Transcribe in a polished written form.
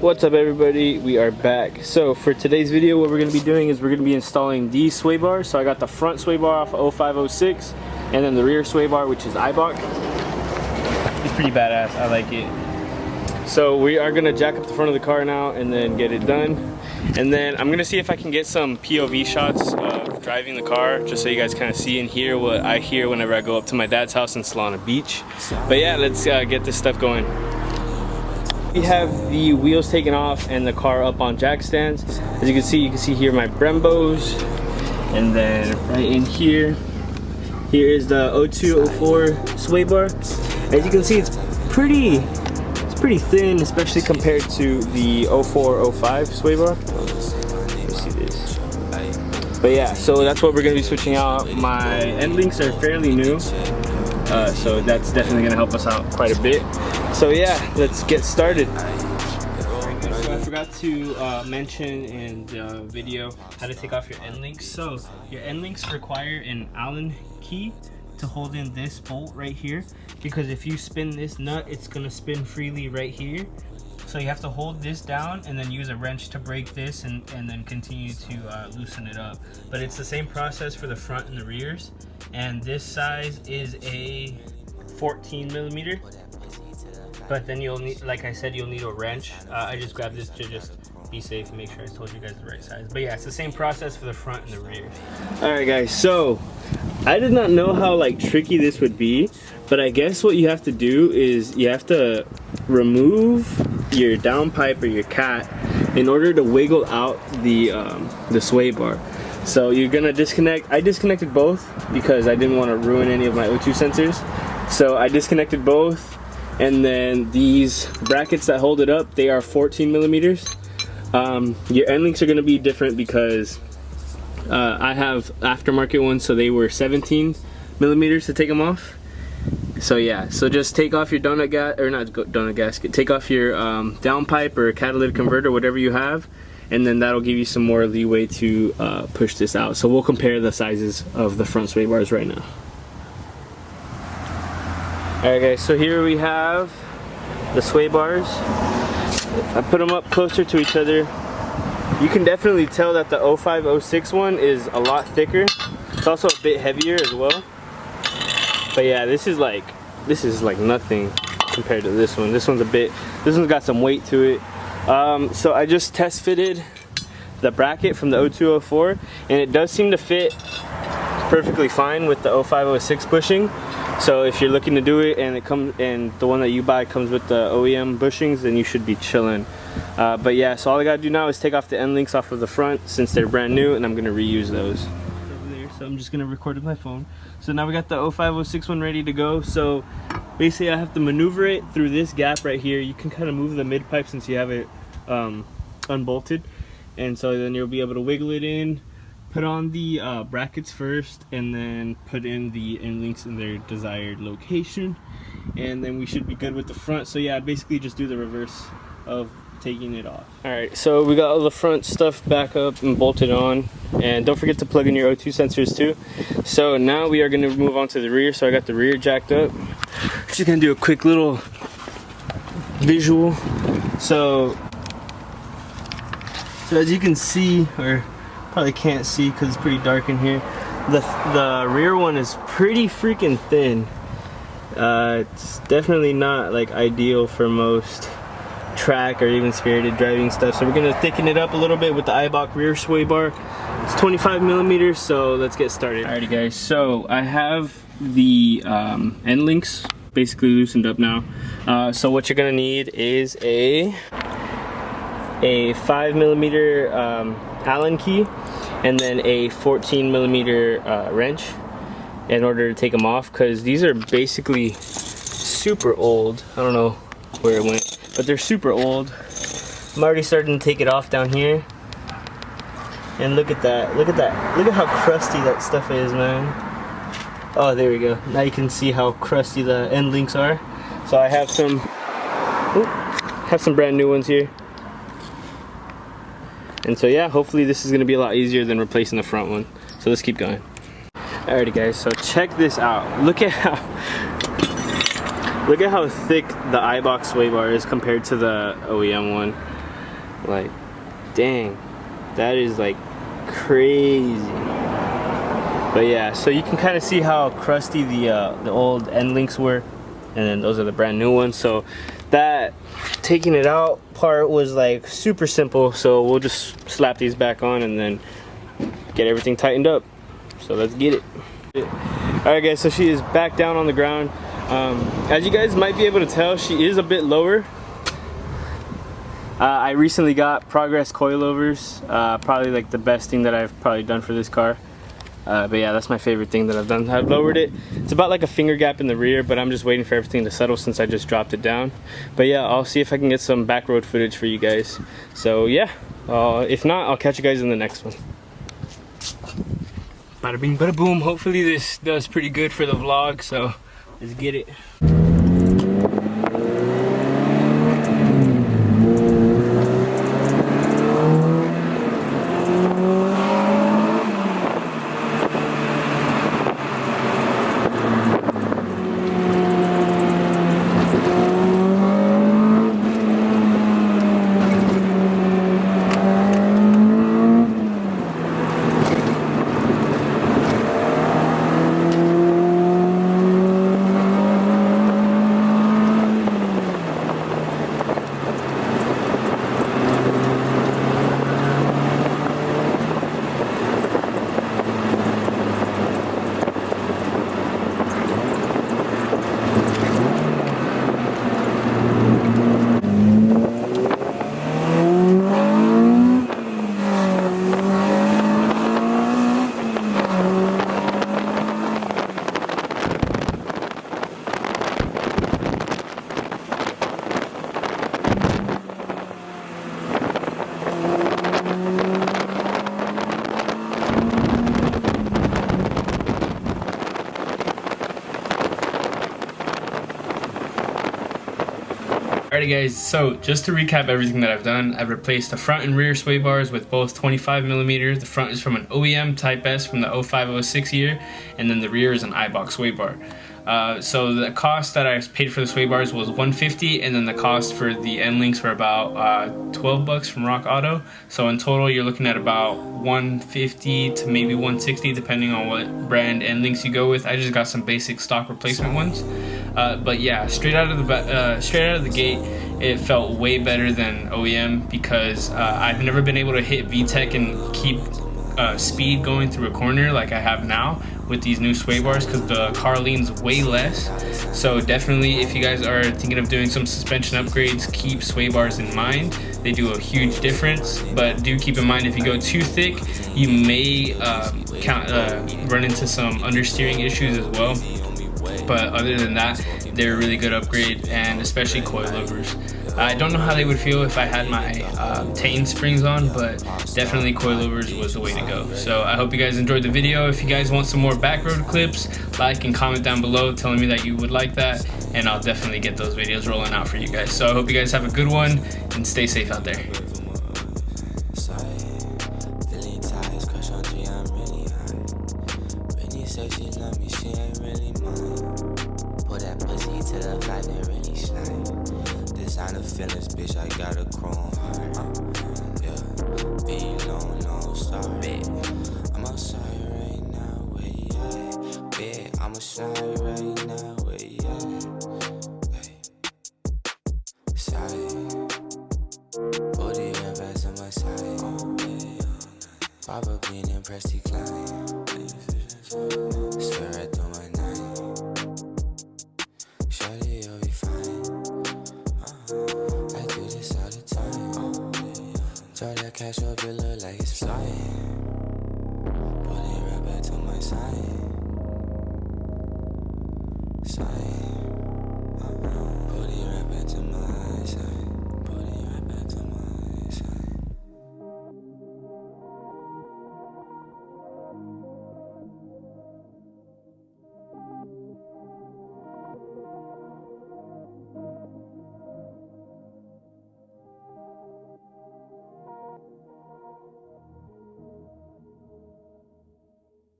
What's up everybody, we are back. So for today's video what we're going to be doing is we're going to be installing these sway bars. So I got the front sway bar off of 05-06 and then the rear sway bar, which is Eibach. It's pretty badass, I like it. So we are going to jack up the front of the car now and then get it done. And then I'm going to see if I can get some POV shots of driving the car, just so you guys kind of see and hear what I hear whenever I go up to my dad's house in Solana Beach. But yeah, let's get this stuff going. We have the wheels taken off and the car up on jack stands. As you can see here my Brembos. And then right in here is the 02-04 sway bar. As you can see, it's pretty thin, especially compared to the 04-05 sway bar. Let's see this. But yeah, so that's what we're going to be switching out. My end links are fairly new, so that's definitely going to help us out quite a bit. So yeah, let's get started. So I forgot to mention in the video how to take off your end links. So your end links require an Allen key to hold in this bolt right here, because if you spin this nut, it's gonna spin freely right here. So you have to hold this down and then use a wrench to break this and then continue to loosen it up. But it's the same process for the front and the rears. And this size is a 14mm. But then you'll need, like I said, you'll need a wrench. I just grabbed this to just be safe and make sure I told you guys the right size. But yeah, it's the same process for the front and the rear. Alright guys, so I did not know how tricky this would be, but I guess what you have to do is you have to remove your downpipe or your cat in order to wiggle out the sway bar. So you're gonna disconnect. I disconnected both because I didn't want to ruin any of my O2 sensors. So I disconnected both. And then these brackets that hold it up, they are 14mm. Your end links are going to be different because I have aftermarket ones, so they were 17mm to take them off. So yeah, so just take off your donut gasket, or not donut gasket, take off your downpipe or catalytic converter, whatever you have, and then that'll give you some more leeway to push this out. So we'll compare the sizes of the front sway bars right now. Alright guys, so here we have the sway bars. I put them up closer to each other. You can definitely tell that the 05-06 one is a lot thicker. It's also a bit heavier as well. But yeah, this is like nothing compared to this one. This one's got some weight to it. So I just test fitted the bracket from the 02-04, and it does seem to fit perfectly fine with the 05-06 bushing. So if you're looking to do it and the one that you buy comes with the OEM bushings, then you should be chilling. But yeah, so all I gotta do now is take off the end links off of the front since they're brand new, and I'm gonna reuse those. Over there, so I'm just gonna record with my phone. So now we got the 05-06 one ready to go. So basically I have to maneuver it through this gap right here. You can kind of move the mid pipe since you have it unbolted, and so then you'll be able to wiggle it in. Put on the brackets first, and then put in the end links in their desired location, and then we should be good with the front. So yeah, basically just do the reverse of taking it off. Alright, so we got all the front stuff back up and bolted on, and don't forget to plug in your O2 sensors too. So now we are going to move on to the rear. So I got the rear jacked up. Just going to do a quick little visual. So as you can see, or probably can't see because it's pretty dark in here, the rear one is pretty freaking thin. It's definitely not ideal for most track or even spirited driving stuff, so we're gonna thicken it up a little bit with the Eibach rear sway bar. It's 25mm, so let's get started. Alrighty guys, so I have the end links basically loosened up now. So what you're gonna need is a 5mm Allen key, and then a 14mm wrench in order to take them off, because these are basically super old. I don't know where it went, but they're super old. I'm already starting to take it off down here, and look at that, look at how crusty that stuff is, man. Oh, there we go. Now you can see how crusty the end links are. So I have some brand new ones here. And so yeah, hopefully this is going to be a lot easier than replacing the front one. So let's keep going. Alrighty guys, so check this out. Look at how thick the Eibach sway bar is compared to the OEM one. Like, dang, that is like crazy. But yeah, so you can kind of see how crusty the old end links were, and then those are the brand new ones. So that taking it out part was like super simple. So we'll just slap these back on and then get everything tightened up. So let's get it. Alright guys, so she is back down on the ground. As you guys might be able to tell, she is a bit lower. I recently got Progress coilovers, probably like the best thing that I've probably done for this car. But yeah, that's my favorite thing that I've done. I've lowered it. It's about like a finger gap in the rear, but I'm just waiting for everything to settle since I just dropped it down. But yeah, I'll see if I can get some back road footage for you guys. So yeah, if not, I'll catch you guys in the next one. Bada bing, bada boom. Hopefully this does pretty good for the vlog, so let's get it. Alrighty guys, so just to recap everything that I've done, I've replaced the front and rear sway bars with both 25mm. The front is from an OEM Type S from the 05-06 year, and then the rear is an Eibach sway bar. So the cost that I paid for the sway bars was $150, and then the cost for the end links were about $12 from Rock Auto. So in total you're looking at about $150 to maybe $160 depending on what brand end links you go with. I just got some basic stock replacement ones. But yeah, straight out of the gate, it felt way better than OEM because I've never been able to hit VTEC and keep speed going through a corner like I have now with these new sway bars because the car leans way less. So definitely, if you guys are thinking of doing some suspension upgrades, keep sway bars in mind. They do a huge difference, but do keep in mind if you go too thick, you may run into some understeering issues as well. But other than that, they're a really good upgrade, and especially coilovers. I don't know how they would feel if I had my Tane springs on, but definitely coilovers was the way to go. So I hope you guys enjoyed the video. If you guys want some more back road clips, like and comment down below telling me that you would like that, and I'll definitely get those videos rolling out for you guys. So I hope you guys have a good one, and stay safe out there. Feelings, bitch, I got a chrome heart. Yeah, be long, sorry. I'm outside right now, where you at? Yeah, I'm outside right now, where you at? Hey, side, 40 revs on my side. Papa being impressed, decline. Swear I do my night. Shawty, you'll be fine. Draw that cash up, it look like it's flying. Put it right back to my side.